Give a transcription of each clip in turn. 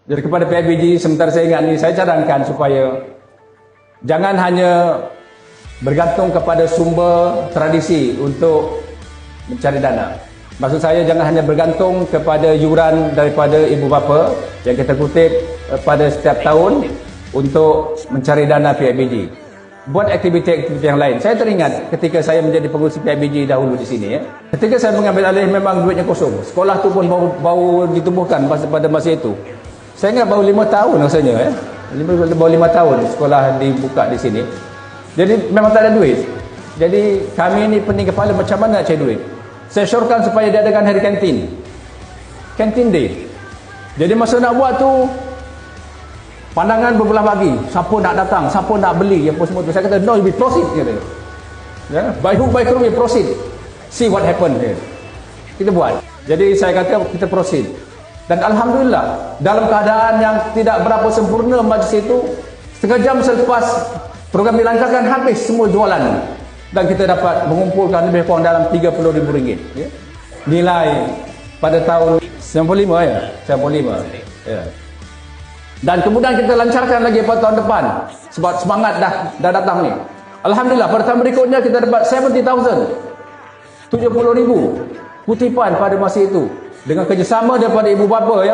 Jadi kepada PIBG, sementara saya ingat ni, saya cadangkan supaya jangan hanya bergantung kepada sumber tradisi untuk mencari dana. Maksud saya jangan hanya bergantung kepada yuran daripada ibu bapa yang kita kutip pada setiap tahun untuk mencari dana PIBG. Buat aktiviti-aktiviti yang lain. Saya teringat ketika saya menjadi pengurusi PIBG dahulu di sini. Ketika saya mengambil alih memang duitnya kosong. Sekolah tu pun baru ditubuhkan pada masa itu. Saya ingat baru 5 tahun rasanya. Baru 5 tahun sekolah dibuka di sini. Jadi memang tak ada duit. Jadi kami ni pening kepala macam mana nak cari duit. Saya syorkan supaya diadakan hari kantin. Kantin day. Jadi masa nak buat tu, pandangan berbelah bagi. Siapa nak datang, siapa nak beli, apa semua tu. Saya kata, no, we proceed. Ya? By hook, by crook, we proceed. See what happen. Kita buat. Jadi saya kata, kita proceed. Dan Alhamdulillah, dalam keadaan yang tidak berapa sempurna majlis itu, setengah jam selepas program dilancarkan, habis semua jualan. Dan kita dapat mengumpulkan lebih kurang dalam RM30,000. Ya? Nilai pada tahun 95 ya? 95. Ya. Dan kemudian kita lancarkan lagi pada tahun depan. Sebab semangat dah datang ni. Alhamdulillah, pada tahun berikutnya kita dapat 70,000. 70,000 kutipan pada masa itu. Dengan kerjasama daripada ibu bapa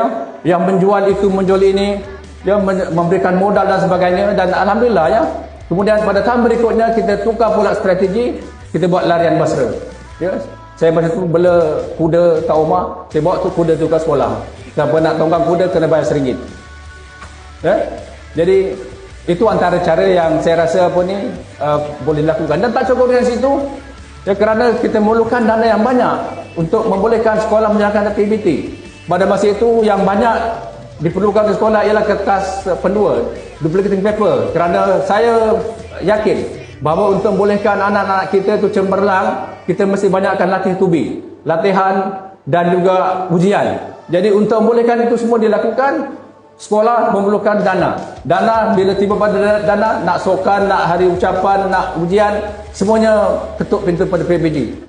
yang menjual itu, menjual ini, yang memberikan modal dan sebagainya. Dan Alhamdulillah ya. Kemudian pada tahun berikutnya kita tukar pula strategi, kita buat larian basra. Ya. Saya masa tu bela kuda kat rumah, saya bawa tu kuda tu ke sekolah. Siapa nak tongkang kuda kena bayar RM1. Ya. Jadi itu antara cara yang saya rasa boleh dilakukan. Dan tak cukup dengan situ, ya, kerana kita memerlukan dana yang banyak untuk membolehkan sekolah menjalankan aktiviti. Pada masa itu yang banyak diperlukan di sekolah ialah kertas pendua, duplicating paper. Kerana saya yakin bahawa untuk membolehkan anak-anak kita itu cemerlang, kita mesti banyakkan latih tubi, latihan dan juga ujian. Jadi untuk membolehkan itu semua dilakukan, sekolah memerlukan dana. Dana bila tiba pada dana, nak sokan, nak hari ucapan, nak ujian, semuanya ketuk pintu pada PIBG.